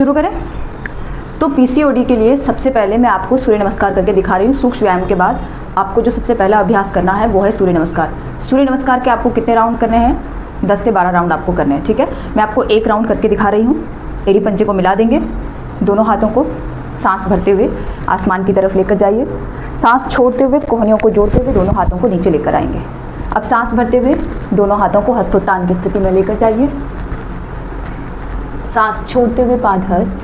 शुरू करें। तो पीसीओडी के लिए सबसे पहले मैं आपको सूर्य नमस्कार करके दिखा रही हूँ। सूक्ष्म व्यायाम के बाद आपको जो सबसे पहला अभ्यास करना है वो है सूर्य नमस्कार। सूर्य नमस्कार के आपको कितने राउंड करने हैं? 10 से 12 राउंड आपको करने हैं, ठीक है। मैं आपको एक राउंड करके दिखा रही हूँ। एड़ी पंजे को मिला देंगे, दोनों हाथों को सांस भरते हुए आसमान की तरफ लेकर जाइए। सांस छोड़ते हुए कोहनियों को जोड़ते हुए दोनों हाथों को नीचे लेकर आएंगे। अब सांस भरते हुए दोनों हाथों को हस्तोत्तान की स्थिति में लेकर जाइए। सांस छोड़ते हुए पादहस्त,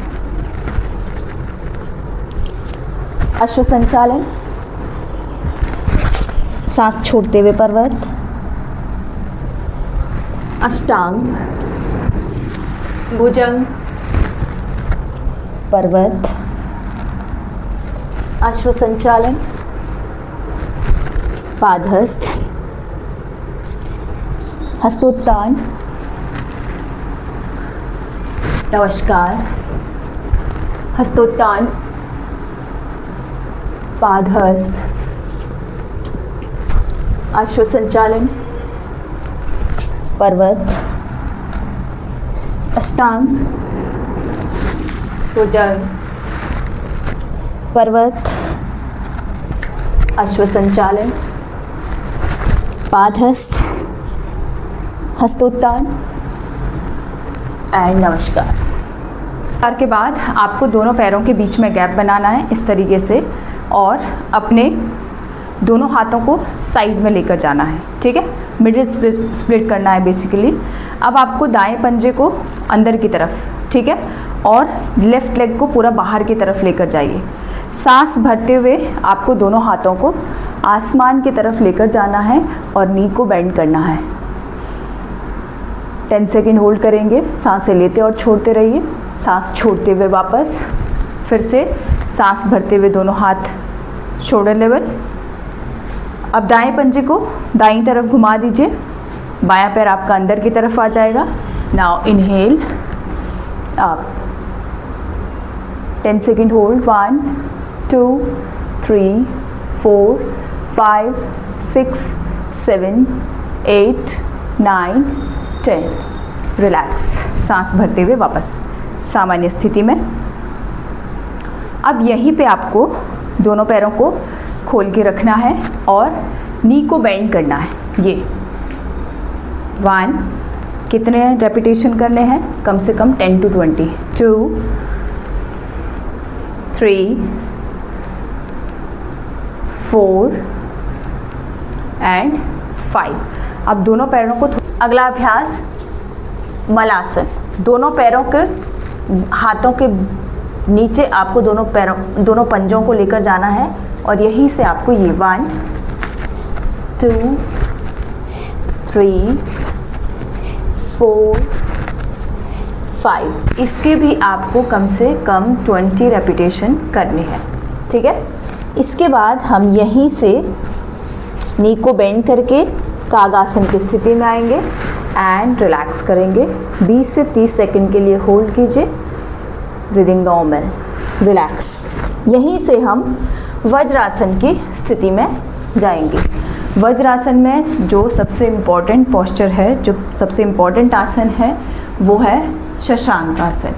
अश्व संचालन, सांस छोड़ते हुए पर्वत, अष्टांग, भुजंग, पर्वत, अश्व संचालन, पादहस्त, हस्तोत्तान, नमस्कार, हस्तोत्तान, पादहस्त, अश्व संचालन, पर्वत, अष्टांग, भुजंग, पर्वत, अश्व संचालन, पादहस्त, हस्तोत्तान एंड नमस्कार। के बाद आपको दोनों पैरों के बीच में गैप बनाना है इस तरीके से और अपने दोनों हाथों को साइड में लेकर जाना है, ठीक है। मिडिल स्प्लिट करना है बेसिकली। अब आपको दाएं पंजे को अंदर की तरफ, ठीक है, और लेफ्ट लेग को पूरा बाहर की तरफ लेकर जाइए। सांस भरते हुए आपको दोनों हाथों को आसमान की तरफ लेकर जाना है और नी को बेंड करना है। 10 सेकेंड होल्ड करेंगे। सांसें लेते और छोड़ते रहिए। सांस छोड़ते हुए वापस, फिर से सांस भरते हुए दोनों हाथ शोल्डर लेवल। अब दाएं पंजे को दाईं तरफ घुमा दीजिए। बायां पैर आपका अंदर की तरफ आ जाएगा। Now inhale up, 10 second hold. 1 2 3 4 5 6 7 8 9 10। Relax. सांस भरते हुए वापस सामान्य स्थिति में। अब यहीं पे आपको दोनों पैरों को खोल के रखना है और नी को बेंड करना है। ये 1, कितने रेपिटेशन करने हैं? कम से कम 10 to 20। 2 3 4 एंड 5। अब दोनों पैरों को अगला अभ्यास मलासन। दोनों पैरों के हाथों के नीचे आपको दोनों पंजों को लेकर जाना है और यहीं से आपको ये 1 2 3 4 5 इसके भी आपको कम से कम 20 रेपिटेशन करनी है, ठीक है। इसके बाद हम यहीं से नी को बेंड करके कागासन की स्थिति में आएंगे एंड रिलैक्स करेंगे। 20 से 30 सेकंड के लिए होल्ड कीजिए। Breathing normal, relax. यहीं से हम वज्रासन की स्थिति में जाएंगे। वज्रासन में जो सबसे इम्पॉर्टेंट पोस्चर है, जो सबसे इम्पॉर्टेंट आसन है वो है शशांक आसन।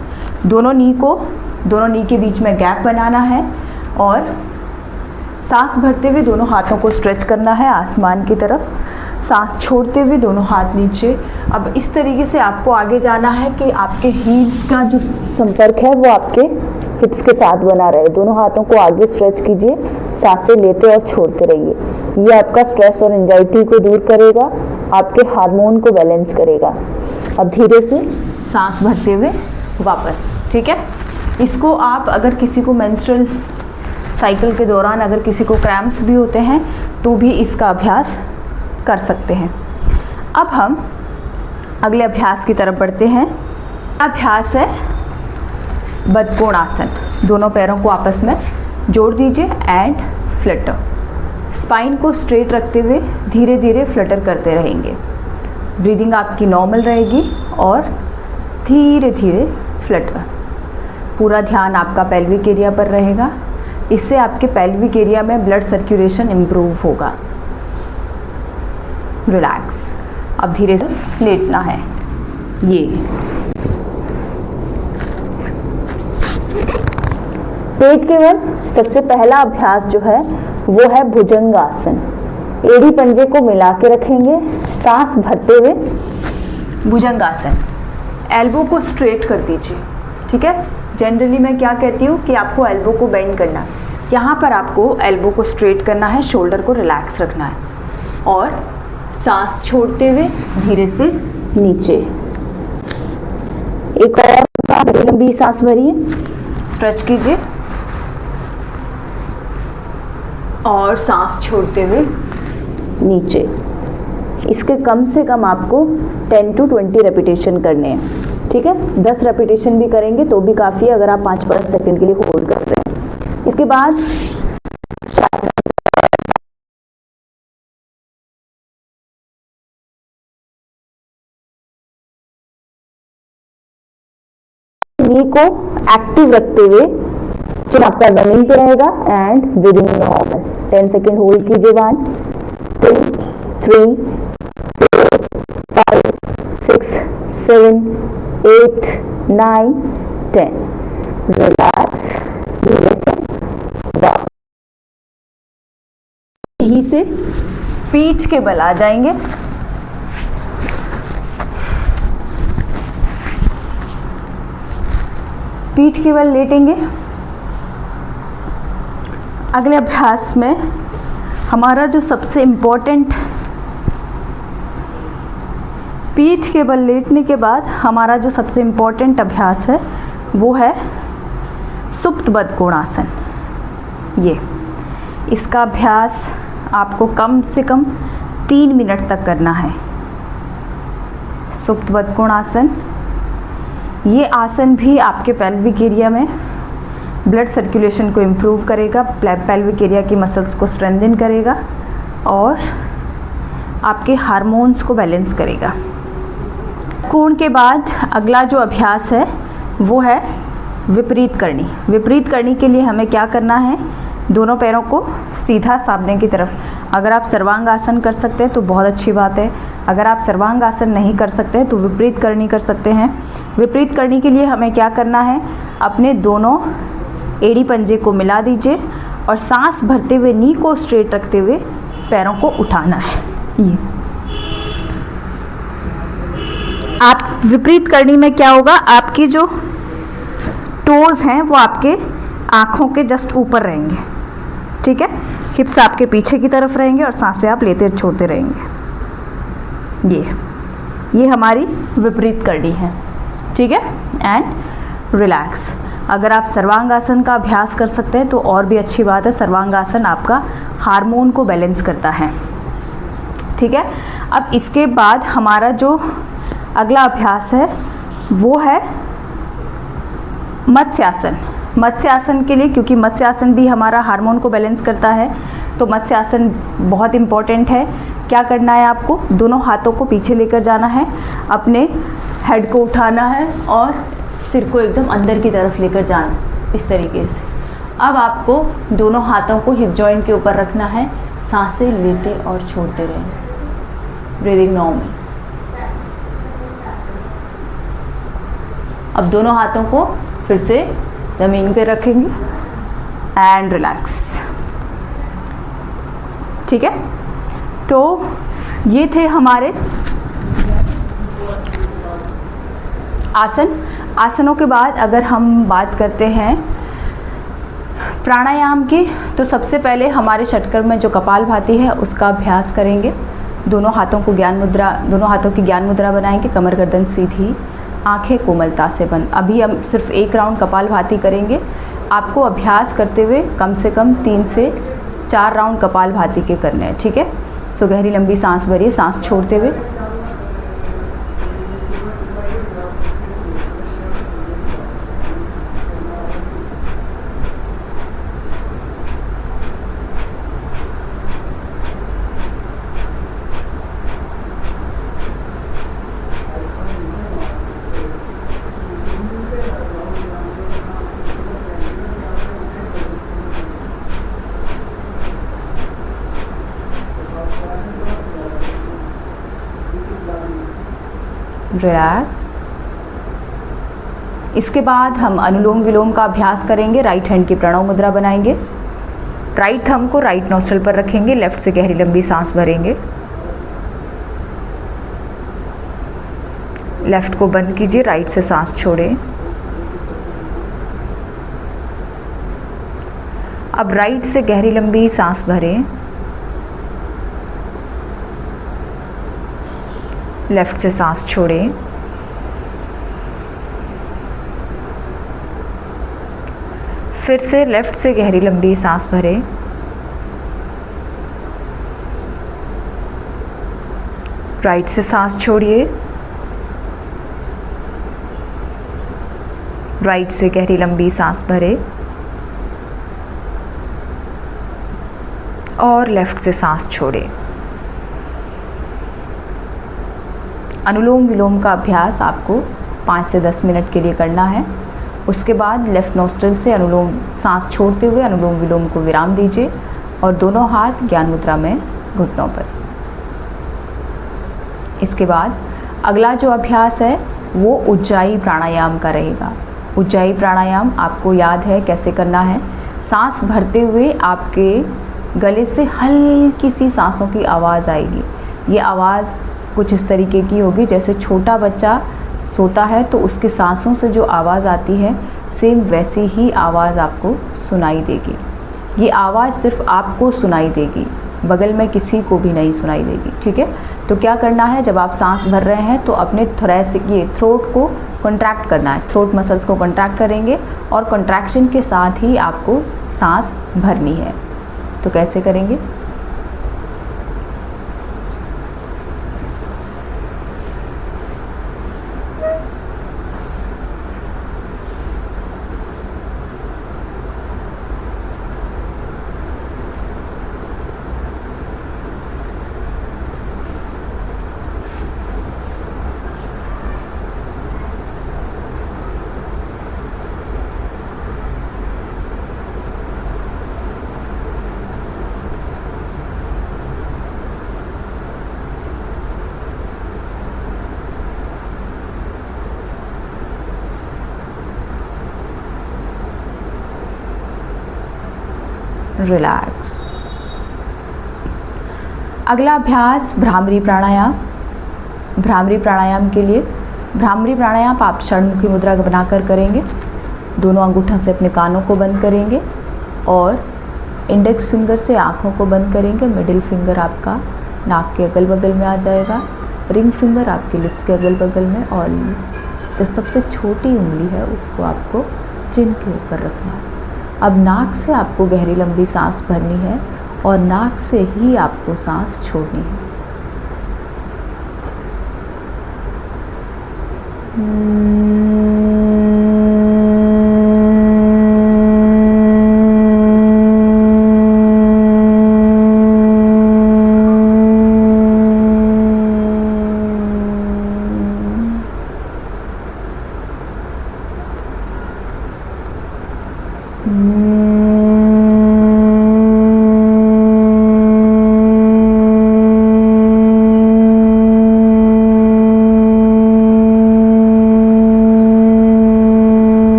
दोनों नी के बीच में गैप बनाना है और सांस भरते हुए दोनों हाथों को स्ट्रेच करना है आसमान की तरफ। सांस छोड़ते हुए दोनों हाथ नीचे। अब इस तरीके से आपको आगे जाना है कि आपके हील्स का जो संपर्क है वो आपके हिप्स के साथ बना रहे। दोनों हाथों को आगे स्ट्रेच कीजिए। सांसें लेते और छोड़ते रहिए। ये आपका स्ट्रेस और एंजाइटी को दूर करेगा, आपके हार्मोन को बैलेंस करेगा। अब धीरे से सांस भरते हुए वापस, ठीक है। इसको आप अगर किसी को मेंस्ट्रुअल साइकिल के दौरान अगर किसी को क्रैम्प्स भी होते हैं तो भी इसका अभ्यास कर सकते हैं। अब हम अगले अभ्यास की तरफ बढ़ते हैं। अभ्यास है बदकोणासन। दोनों पैरों को आपस में जोड़ दीजिए एंड फ्लटर। स्पाइन को स्ट्रेट रखते हुए धीरे धीरे फ्लटर करते रहेंगे। ब्रीदिंग आपकी नॉर्मल रहेगी और धीरे धीरे फ्लटर। पूरा ध्यान आपका पेल्विक एरिया पर रहेगा। इससे आपके पेल्विक एरिया में ब्लड सर्कुलेशन इम्प्रूव होगा। रिलैक्स। अब धीरे से लेटना है। ये पेट के बल सबसे पहला अभ्यास जो है वो है भुजंगासन। एड़ी पंजे को मिला के रखेंगे, सांस भरते हुए भुजंगासन। एल्बो को स्ट्रेट कर दीजिए, ठीक है। जनरली मैं क्या कहती हूँ कि आपको एल्बो को बेंड करना है, यहाँ पर आपको एल्बो को स्ट्रेट करना है, शोल्डर को रिलैक्स रखना है और सांस छोड़ते हुए धीरे से नीचे। एक और लंबी सांस भरिए, स्ट्रेच कीजिए और सांस छोड़ते हुए नीचे। इसके कम से कम आपको 10 to 20 रेपिटेशन करने हैं, ठीक है। 10 रेपिटेशन भी करेंगे तो भी काफ़ी है अगर आप 5-5 सेकंड के लिए होल्ड कर रहे हैं। इसके बाद नी को एक्टिव रखते हुए चिन आपका जमीन पे रहेगा and breathing normal. 10 second hold कीजिए। 1 2 3 4 5 6 7 8 9 10। रिलैक्स, यहीं से पीठ के बल आ जाएंगे। पीठ के बल लेटेंगे। अगले अभ्यास में हमारा जो सबसे इम्पोर्टेंट, पीठ के बल लेटने के बाद हमारा जो सबसे इम्पोर्टेंट अभ्यास है वो है सुप्त बद्ध कोणासन। ये इसका अभ्यास आपको कम से कम 3 मिनट तक करना है। सुप्त बद्ध कोणासन, ये आसन भी आपके पेल्विक एरिया में ब्लड सर्कुलेशन को इम्प्रूव करेगा, पेल्विक एरिया की मसल्स को स्ट्रेंथन करेगा और आपके हार्मोन्स को बैलेंस करेगा। कोण के बाद अगला जो अभ्यास है वो है विपरीत करनी। विपरीत करनी के लिए हमें क्या करना है, दोनों पैरों को सीधा सामने की तरफ। अगर आप सर्वांग आसन कर सकते हैं तो बहुत अच्छी बात है, अगर आप सर्वांग आसन नहीं कर सकते तो विपरीत करनी कर सकते हैं। विपरीत करनी के लिए हमें क्या करना है, अपने दोनों एड़ी पंजे को मिला दीजिए और सांस भरते हुए नी को स्ट्रेट रखते हुए पैरों को उठाना है। ये आप विपरीत करनी में क्या होगा, आपकी जो टोज हैं वो आपके आँखों के जस्ट ऊपर रहेंगे, ठीक है। हिप्स आपके पीछे की तरफ रहेंगे और सांसें आप लेते छोड़ते रहेंगे। ये हमारी विपरीत करनी है, ठीक है। And relax. अगर आप सर्वांगासन का अभ्यास कर सकते हैं तो और भी अच्छी बात है। सर्वांगासन आपका हार्मोन को बैलेंस करता है, ठीक है। अब इसके बाद हमारा जो अगला अभ्यास है वो है मत्स्यासन। मत्स्यासन के लिए, क्योंकि मत्स्यासन भी हमारा हार्मोन को बैलेंस करता है, तो मत्स्यासन बहुत इम्पॉर्टेंट है। क्या करना है, आपको दोनों हाथों को पीछे लेकर जाना है, अपने हेड को उठाना है और सिर को एकदम अंदर की तरफ लेकर जाना, इस तरीके से। अब आपको दोनों हाथों को हिप जॉइंट के ऊपर रखना है, सांसें लेते और छोड़ते रहें, ब्रीदिंग नॉर्मल। अब दोनों हाथों को फिर से ज़मीन पे रखेंगे एंड रिलैक्स, ठीक है। तो ये थे हमारे आसन। आसनों के बाद अगर हम बात करते हैं प्राणायाम की, तो सबसे पहले हमारे षटकर में जो कपालभाति है उसका अभ्यास करेंगे। दोनों हाथों की ज्ञान मुद्रा बनाएंगे, कमर गर्दन सीधी, आंखें कोमलता से बंद। अभी हम सिर्फ एक राउंड कपालभाति करेंगे। आपको अभ्यास करते हुए कम से कम 3 से 4 राउंड कपालभाति के करने हैं, ठीक है। सो गहरी लंबी सांस भरिए, सांस छोड़ते हुए। रिलैक्स। इसके बाद हम अनुलोम विलोम का अभ्यास करेंगे। राइट हैंड की प्रणव मुद्रा बनाएंगे। राइट थंब को राइट नोस्ट्रल पर रखेंगे, लेफ्ट से गहरी लंबी सांस भरेंगे। लेफ्ट को बंद कीजिए, राइट से सांस छोड़ें। अब राइट से गहरी लंबी सांस भरें। लेफ्ट से सांस छोड़ें। फिर से लेफ्ट से गहरी लंबी सांस भरें। राइट से सांस छोड़िए। राइट से गहरी लंबी सांस भरें और लेफ्ट से सांस छोड़ें। अनुलोम विलोम का अभ्यास आपको 5 से 10 मिनट के लिए करना है। उसके बाद लेफ्ट नोस्ट्रल से अनुलोम सांस छोड़ते हुए अनुलोम विलोम को विराम दीजिए और दोनों हाथ ज्ञान मुद्रा में घुटनों पर। इसके बाद अगला जो अभ्यास है वो उज्जाई प्राणायाम का रहेगा। उज्जाई प्राणायाम आपको याद है कैसे करना है। सांस भरते हुए आपके गले से हल्की सी सांसों की आवाज़ आएगी। ये आवाज़ कुछ इस तरीके की होगी जैसे छोटा बच्चा सोता है तो उसके सांसों से जो आवाज़ आती है सेम वैसी ही आवाज़ आपको सुनाई देगी। ये आवाज़ सिर्फ आपको सुनाई देगी, बगल में किसी को भी नहीं सुनाई देगी। ठीक है, तो क्या करना है, जब आप सांस भर रहे हैं तो अपने थ्रोट को कॉन्ट्रैक्ट करना है। थ्रोट मसल्स को कॉन्ट्रैक्ट करेंगे और कॉन्ट्रैक्शन के साथ ही आपको सांस भरनी है। तो कैसे करेंगे, रिलैक्स। अगला अभ्यास भ्रामरी प्राणायाम। भ्रामरी प्राणायाम के लिए भ्रामरी प्राणायाम आप षडमुखी मुद्रा बनाकर करेंगे। दोनों अंगूठों से अपने कानों को बंद करेंगे और इंडेक्स फिंगर से आँखों को बंद करेंगे। मिडिल फिंगर आपका नाक के अगल बगल में आ जाएगा, रिंग फिंगर आपके लिप्स के अगल बगल में, और जो सबसे छोटी उंगली है उसको आपको चिन के ऊपर रखना है। अब नाक से आपको गहरी लंबी सांस भरनी है और नाक से ही आपको सांस छोड़नी है।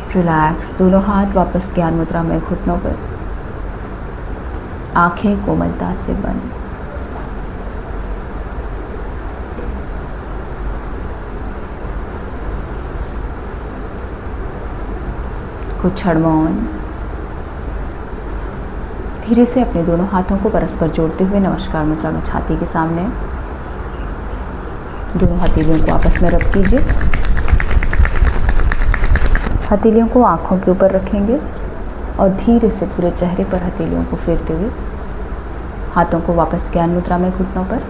रिलैक्स। दोनों हाथ वापस ज्ञान मुद्रा में घुटनों पर, आंखें कोमलता से बंद। कुछ क्षण मौन। धीरे से अपने दोनों हाथों को परस्पर जोड़ते हुए नमस्कार मुद्रा में छाती के सामने दोनों हथेलियों को आपस में रख दीजिए। हथेलियों को आँखों के ऊपर रखेंगे और धीरे से पूरे चेहरे पर हथेलियों को फेरते हुए हाथों को वापस ज्ञान मुद्रा में घुटनों पर,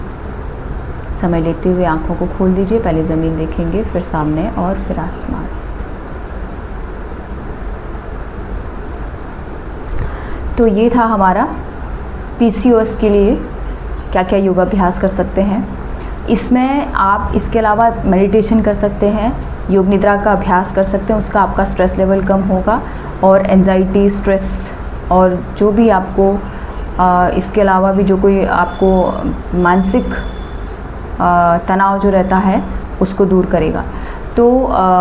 समय लेते हुए आँखों को खोल दीजिए। पहले ज़मीन देखेंगे, फिर सामने और फिर आसमान। तो ये था हमारा PCOS के लिए क्या क्या योगाभ्यास कर सकते हैं। इसमें आप इसके अलावा मेडिटेशन कर सकते हैं, योग निद्रा का अभ्यास कर सकते हैं, उसका आपका स्ट्रेस लेवल कम होगा और एंजाइटी, स्ट्रेस और जो भी आपको इसके अलावा भी जो कोई आपको मानसिक तनाव जो रहता है उसको दूर करेगा। तो